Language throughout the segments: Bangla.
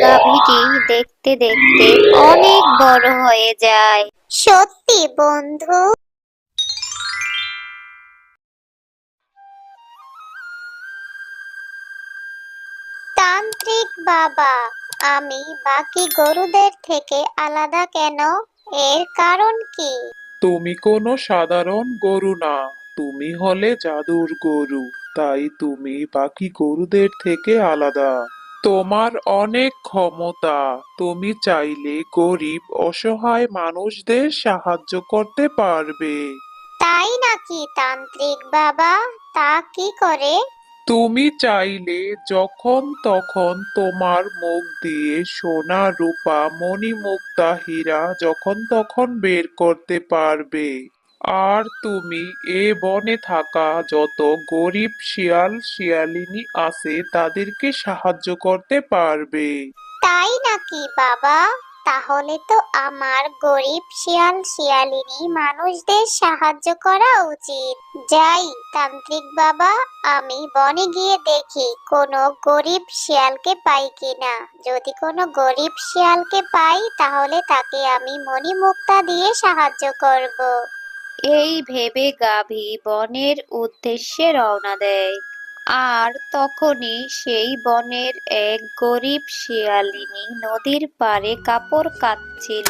গাভীটি দেখতে দেখতে অনেক বড় হয়ে যায়। সত্যি বন্ধু, তান্ত্রিক বাবা, আমি বাকি গরুদের থেকে আলাদা কেন? এর কারণ কি? তুমি কোনো সাধারণ গরু না, তুমি হলে জাদুর গরু। তাই তুমি বাকি গরুদের থেকে আলাদা। তোমার অনেক ক্ষমতা। তুমি চাইলে গরিব অসহায় মানুষদের সাহায্য করতে পারবে। তাই নাকি তান্ত্রিক বাবা? তা কি করে? তুমি চাইলে যখন তখন তোমার মুখ দিয়ে সোনা রূপা মণিমুক্তা হীরা যখন তখন বের করতে পারবে। আর তুমি এ বনে থাকা যত গরিব শিয়াল শিয়ালিনী আছে তাদেরকে সাহায্য করতে পারবে। তাই নাকি বাবা? তাহলে তো আমার গরিব শিয়াল শিয়ালিনী মানুষদের সাহায্য করা উচিত। যাই তান্ত্রিক বাবা, আমি বনে গিয়ে দেখি কোনো গরিব শিয়ালকে পাই কিনা। যদি কোনো গরিব শিয়ালকে পাই তাহলে তাকে আমি মণিমুক্তা দিয়ে সাহায্য করব। এই ভেবে গাভী বনের উদ্দেশ্যে রওনা দেয়। আর তখনই সেই বনের এক গরিব শিয়ালিনী নদীর পাড়ে কাপড় কাচ্ছিল।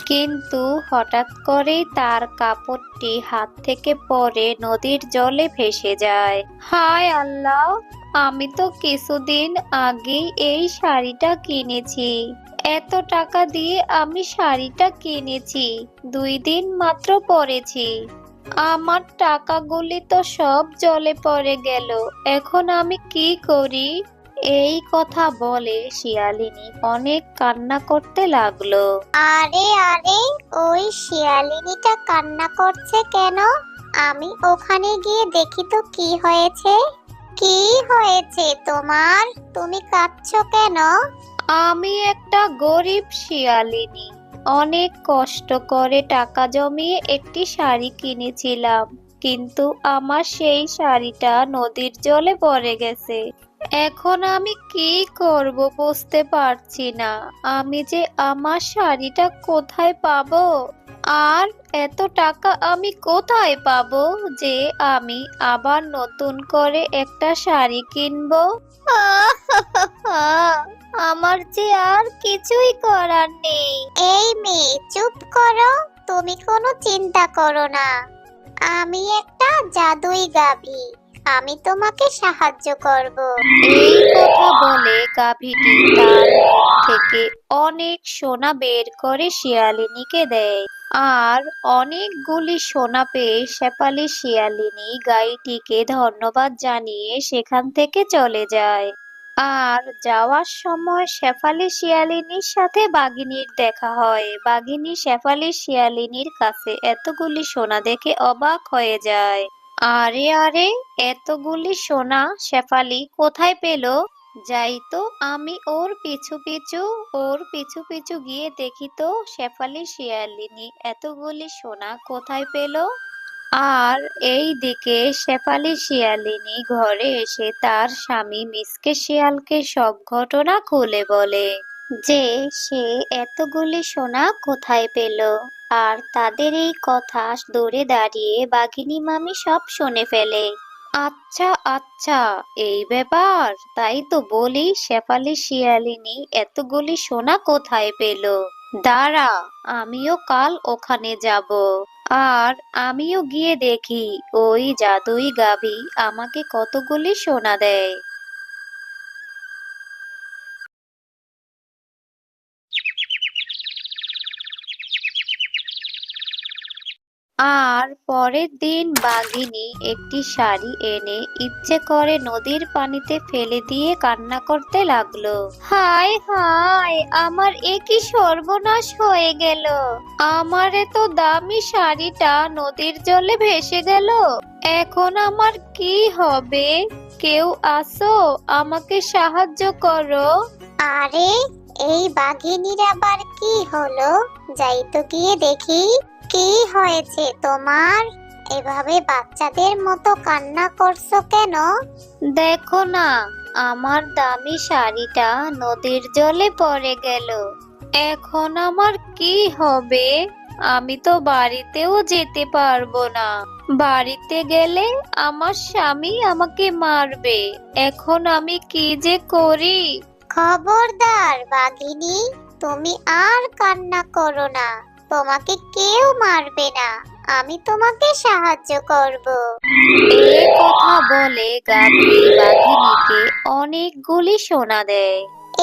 কিন্তু হঠাৎ করেই তার কাপড়টি হাত থেকে পড়ে নদীর জলে ভেসে যায়। হায় আল্লাহ! আমি তো কিছুদিন আগেই এই শাড়িটা কিনেছি। এত টাকা দিয়ে আমি শাড়িটা কিনেছি, 2 দিন মাত্র পরেছি। আমার টাকাগুলি তো সব জলে পড়ে গেল। এখন আমি কি করি? এই কথা বলে শিয়ালিনী অনেক কান্না করতে লাগলো। আরে আরে, ওই শিয়ালিনীটা কান্না করছে কেন? আমি ওখানে গিয়ে দেখি তো কি হয়েছে। কি হয়েছে তোমার? তুমি কাঁদছো কেন? আমি একটা গরিব শিয়ালিনী, অনেক কষ্ট করে টাকা জমিয়ে একটি শাড়ি কিনেছিলাম, কিন্তু আমার সেই শাড়িটা নদীর জলে পড়ে গেছে। এখন আমি কি করব বুঝতে পারছি না। আমি যে আমার শাড়িটা কোথায় পাবো? আর এত টাকা আমি কোথায় পাবো যে আমি আবার নতুন করে একটা শাড়ি কিনবো? আমার যে আর কিছুই করার নেই। এই মেয়ে, চুপ করো। তুমি কোনো চিন্তা করো না। আমি একটা জাদুই গাভী, আমি তোমাকে সাহায্য করব। এই কথা বলে গাভীটি তার মুখ থেকে অনেক সোনা বের করে শিয়ালিনীকে দেয়। আর অনেকগুলি সোনা পেয়ে শেফালি শিয়ালিনী গাইটিকে ধন্যবাদ জানিয়ে সেখান থেকে চলে যায়। আর যাওয়ার সময় শেফালি শিয়ালিনীর সাথে বাঘিনীর দেখা হয়। বাঘিনী শেফালি শিয়ালিনীর কাছে এতগুলি সোনা দেখে অবাক হয়ে যায়। আরে আরে, এতগুলি সোনা শেফালি কোথায় পেল? যাই তো আমি ওর পিছু পিছু গিয়ে দেখি তো শেফালি শিয়ালিনী এতগুলি সোনা কোথায় পেল। আর এই দিকে শেফালি শিয়ালিনী ঘরে এসে তার স্বামী মিসকে শিয়ালকে সব ঘটনা খুলে বলে যে সে এতগুলি সোনা কোথায় পেল। আর তাদের এই কথা দূরে দাঁড়িয়ে বাঘিনী মামি সব শুনে ফেলে। আচ্ছা আচ্ছা, এই ব্যাপার। তাই তো বলি শেফালি শিয়ালিনী এতগুলি সোনা কোথায় পেল। দাঁড়া, আমিও কাল ওখানে যাব। আর আমিও গিয়ে দেখি ওই জাদুই গাভী আমাকে কতগুলি সোনা দেয়। আর পরের দিন বাঘিনী একটি শাড়ি এনে ইচ্ছে করে নদীর পানিতে ফেলে দিয়ে কান্না করতে লাগলো। হায় হায়, আমার এ কি সর্বনাশ হয়ে গেল! আমার এত দামি শাড়িটা নদীর জলে ভেসে গেল। এখন আমার কি হবে? কেউ আসো, আমাকে সাহায্য করো। আরে, এই বাঘিনীর আবার কি হলো? যাই তো গিয়ে দেখি। কি হয়েছে তোমার? এভাবে বাচ্চাদের মতো কান্না করছো কেন? দেখো না, আমার দামি শাড়িটা নদীর জলে পড়ে গেল। এখন আমার কি হবে? আমি তো বাড়িতেও যেতে পারবো না। বাড়িতে গেলে আমার স্বামী আমাকে মারবে। এখন আমি কি যে করি? খবরদার বাঘিনী, তুমি আর কান্না করো না। তোমাকে কেউ মারবে না। আমি তোমাকে সাহায্য করব। এই কথা বলে গাভী বাঘিনীকে অনেকগুলি সোনা দেয়।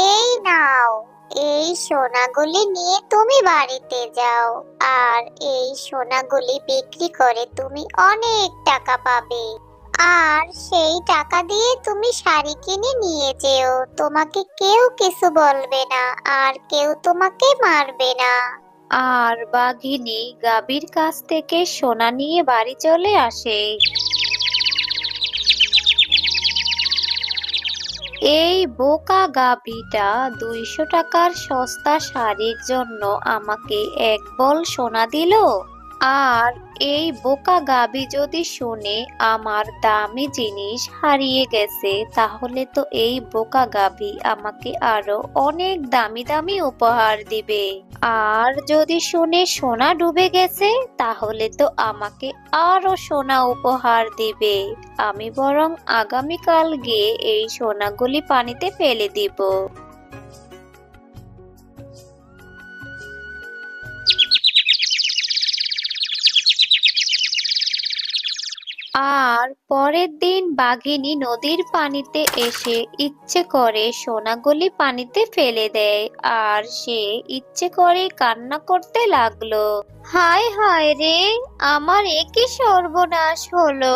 এই নাও, এই সোনাগুলি নিয়ে তুমি বাড়িতে যাও। আর এই সোনাগুলি বিক্রি করে তুমি অনেক টাকা পাবে। আর সেই টাকা দিয়ে তুমি শাড়ি কিনে নিয়ে যেও। তোমাকে কেউ কিছু বলবে না, আর কেউ তোমাকে মারবে না। আর বাঘিনী গাভীর কাছ থেকে সোনা নিয়ে বাড়ি চলে আসে। এই বোকা গাভীটা 200 টাকার সস্তা শাড়ির জন্য আমাকে এক বল সোনা দিল। আর এই বোকা গাভী যদি শুনে আমার দামি জিনিস হারিয়ে গেছে, তাহলে তো এই বোকা গাভী আমাকে আরো অনেক দামি দামি উপহার দিবে। আর যদি শুনে সোনা ডুবে গেছে, তাহলে তো আমাকে আরো সোনা উপহার দিবে। আমি বরং আগামীকাল গিয়ে এই সোনাগুলি পানিতে ফেলে দিব। আর পরের দিন বাঘিনী নদীর পানিতে এসে ইচ্ছে করে সোনাগুলি পানিতে ফেলে দেয়। আর সে ইচ্ছে করে কান্না করতে লাগলো। হায় হায় রে, আমার এ কি সর্বনাশ হলো!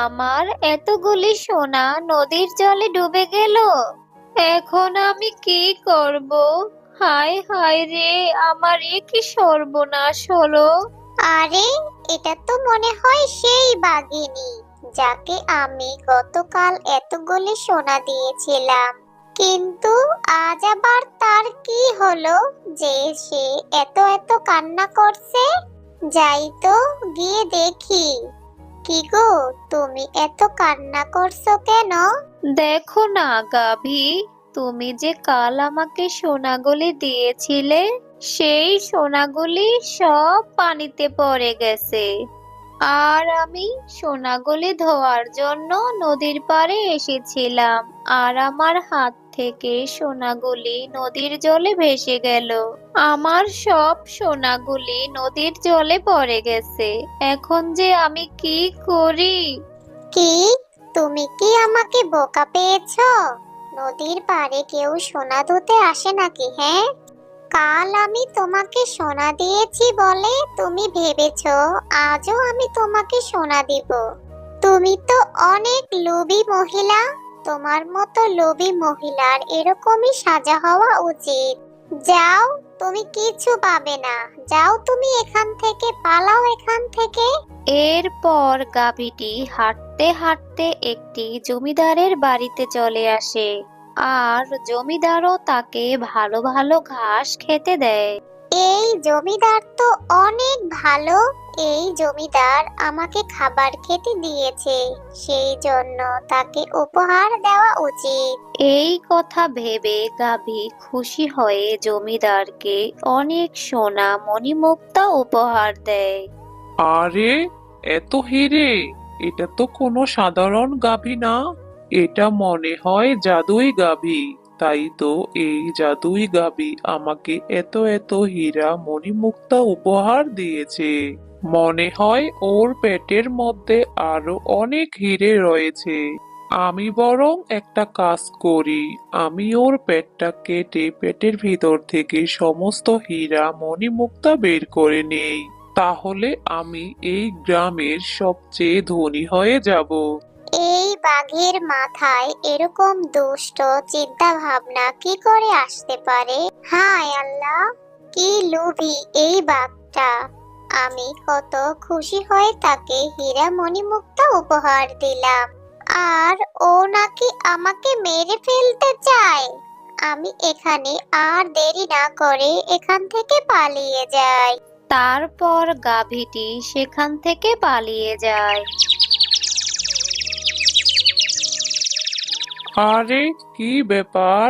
আমার এতগুলি সোনা নদীর জলে ডুবে গেল। এখন আমি কি করব? হায় হায় রে, আমার এ কি সর্বনাশ হলো! আরে, এটা তো মনে হয় সেই বাঘিনী, যাকে আমি গতকাল এতগুলি সোনা দিয়েছিলাম। কিন্তু আজ আবার তার কি হলো যে সে এত এত কান্না করছে? যাই তো, গিয়ে দেখি। কি গো, তুমি এত কান্না করছো কেন? দেখো না গাভী, তুমি যে কাল আমাকে সোনাগুলি দিয়েছিলে, সেই সোনাগুলি সব পানিতে পড়ে গেছে। আর আমি সোনাগুলি ধোয়ার জন্য নদীর পাড়ে এসেছিলাম, আর আমার হাত থেকে সোনাগুলি নদীর জলে ভেসে গেল। আমার সব সোনাগুলি নদীর জলে পড়ে গেছে। এখন যে আমি কি করি? কি, তুমি কি আমাকে বোকা পেয়েছো? নদীর পাড়ে কেউ সোনা ধুতে আসে নাকি? হ্যাঁ, কাল আমি তোমাকে সোনা দিয়েছি বলে তুমি ভেবেছো আজও আমি তোমাকে সোনা দিব? তুমি তো অনেক লোভী মহিলা। তোমার মতো লোভী মহিলার এরকমই সাজা হওয়া উচিত। যাও, তুমি কিছু পাবে না। যাও, তুমি এখান থেকে পালাও, এখান থেকে। এরপর গাভীটি হাঁটতে হাঁটতে একটি জমিদারের বাড়িতে চলে আসে। আর জমিদারও তাকে ভালো ভালো ঘাস খেতে দেয়। এই জমিদার তো অনেক ভালো। এই জমিদার আমাকে খাবার খেতে দিয়েছে, সেই জন্য তাকে উপহার দেওয়া উচিত। এই কথা ভেবে গাভী খুশি হয়ে জমিদারকে অনেক সোনা মণিমুক্তা উপহার দেয়। আরে, এত হিরে! এটা তো কোনো সাধারণ গাভী না, এটা মনে হয় জাদুই গাভী। তাই তো এই জাদুই গাভী আমাকে এত এত হীরা মণিমুক্তা উপহার দিয়েছে। মনে হয় ওর পেটের মধ্যে আরো অনেক হিরে রয়েছে। আমি বরং একটা কাজ করি, আমি ওর পেটটা কেটে পেটের ভিতর থেকে সমস্ত হীরা মণিমুক্তা বের করে নেই। তাহলে আমি এই গ্রামের সবচেয়ে ধনী হয়ে যাব। এই বাঘের মাথায় এরকম দুষ্ট চিন্তা ভাবনা কি করে আসতে পারে? হায় আল্লাহ, কি লোভী এই বাঘটা! আমি কত খুশি হয়ে তাকে হীরা মণিমুক্তা উপহার দিলাম, আর ও নাকি আমাকে মেরে ফেলতে চায়। আমি এখানে আর দেরি না করে এখান থেকে পালিয়ে যাই। তারপর গাভীটি সেখান থেকে পালিয়ে যায়। আরে কি ব্যাপার,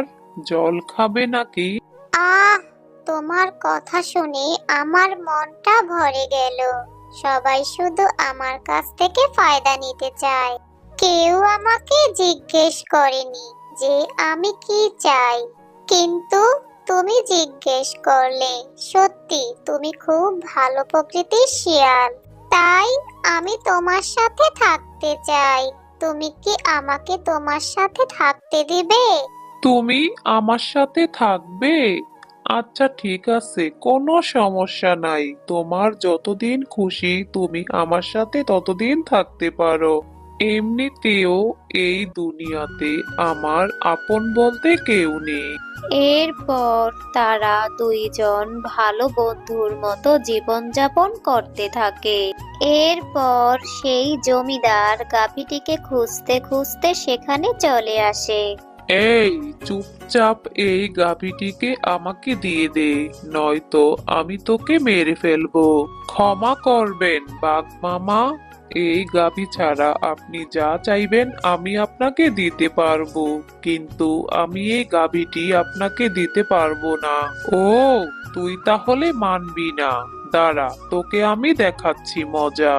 জল খাবে নাকি? আহ, তোমার কথা শুনে আমার মনটা ভরে গেল। সবাই শুধু আমার কাছ থেকে ফায়দা নিতে চায়। কেউ আমাকে জিজ্ঞেস করেনি যে আমি কি চাই। কিন্তু তুমি জিজ্ঞেস করলে। সত্যি তুমি খুব ভালো প্রকৃতির শিয়াল। তাই আমি তোমার সাথে থাকতে চাই। তুমি কি আমাকে তোমার সাথে থাকতে দিবে? তুমি আমার সাথে থাকবে? আচ্ছা ঠিক আছে, কোনো সমস্যা নাই। তোমার যতদিন খুশি তুমি আমার সাথে ততদিন থাকতে পারো। এমনিতেও এই দুনিয়াতে আমার আপন বলতে কেউ নেই। এরপর তারা দুইজন ভালো বন্ধুর মতো জীবনযাপন করতে থাকে। এরপর সেই জমিদার গাভীটিকে খুঁজতে খুঁজতে সেখানে চলে আসে। এই, চুপচাপ এই গাভীটিকে আমাকে দিয়ে দে, নয়তো আমি তোকে মেরে ফেলবো। ক্ষমা করবেন বাঘ মামা, এই গাভী ছাড়া আপনি যা চাইবেন আমি আপনাকে দিতে পারবো, কিন্তু আমি এই গাভীটি আপনাকে দিতে পারবো না। ও, তুই তাহলে মানবি না? দাঁড়া, তোকে আমি দেখাচ্ছি মজা।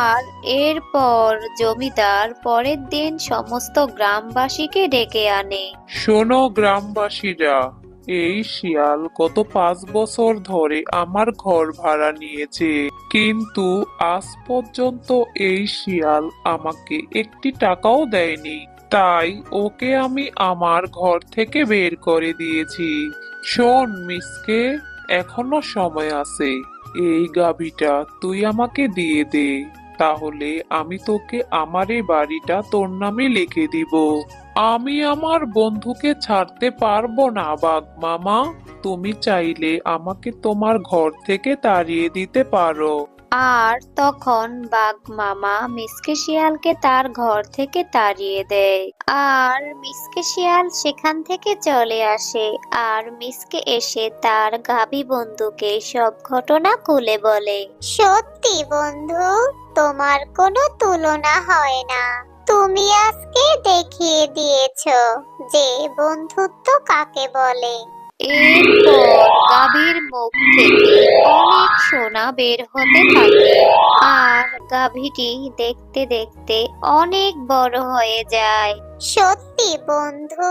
আর এরপর জমিদার পরের দিন সমস্ত গ্রামবাসীকে ডেকে আনে। শোনো গ্রামবাসীরা, এই শিয়াল গত 5 বছর ধরে আমার ঘর ভাড়া নিয়েছে, কিন্তু আজ পর্যন্ত এই শিয়াল আমাকে একটি টাকাও দেয়নি। তাই ওকে আমি আমার ঘর থেকে বের করে দিয়েছি। শোন মিসকে, এখনো সময় আছে। এই গাভীটা তুই আমাকে দিয়ে দে, তাহলে আমি তোকে আমার এই বাড়িটা তোর নামে লিখে দিব। আমি আমার বন্ধুকে ছাড়তে পারবো না বাঘ মামা। তুমি চাইলে আমাকে তোমার ঘর থেকে তাড়িয়ে দিতে পারো। আর তখন বাঘ মামা মিসকে শিয়ালকে তার ঘর থেকে তাড়িয়ে দেয়। আর মিসকে শিয়াল সেখান থেকে চলে আসে। আর মিসকে এসে তার গাভী বন্ধুকে সব ঘটনা খুলে বলে। সত্যি বন্ধু, তোমার কোনো তুলনা হয় না। তুমি আজকে দেখিয়ে দিয়েছো যে বন্ধুত্ব কাকে বলে। এরপর গাভীর মুখ থেকে অনেক সোনা বের হতে থাকে। আর গাভীটি দেখতে দেখতে অনেক বড় হয়ে যায়। সত্যি বন্ধু,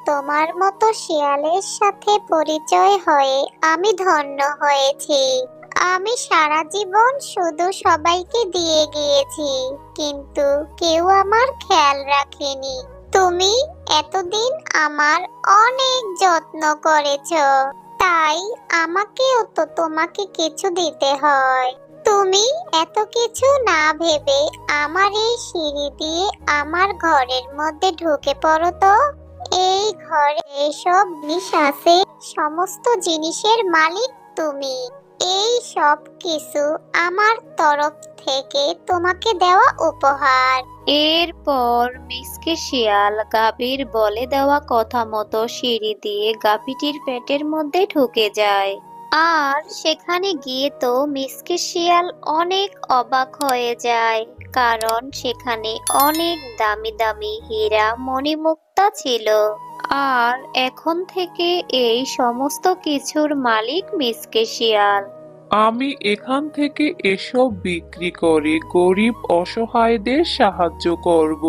তোমার মতো শিয়ালের সাথে পরিচয় হয়ে আমি ধন্য হয়েছি। আমি সারা জীবন শুধু সবাইকে দিয়ে গিয়েছি, কিন্তু কেউ আমার খেয়াল রাখেনি। তুমি এতদিন আমার অনেক যত্ন করেছো, তাই আমাকেও তো তোমাকে কিছু দিতে হয়। তুমি এত কিছু না ভেবে আমার এই সিঁড়ি দিয়ে আমার ঘরের মধ্যে ঢুকে পড়ো তো। এই ঘরে এসব জিনিস আছে, সমস্ত জিনিসের মালিক তুমি। এই সব কিছু আমার তরফ থেকে তোমাকে দেওয়া উপহার। এরপর মিসকে শিয়াল গাভীর বলে দেওয়া কথা মতো সিঁড়ি দিয়ে গাভীটির পেটের মধ্যে ঢুকে যায়। আর সেখানে গিয়ে তো মিসকে শিয়াল অনেক অবাক হয়ে যায়, কারণ সেখানে অনেক দামি দামি হীরা মণিমুক্তা ছিল। আর এখন থেকে এই সমস্ত কিছুর মালিক মিসকে শিয়াল। আমি এখান থেকে এসব বিক্রি করে গরিব অসহায়দের সাহায্য করব।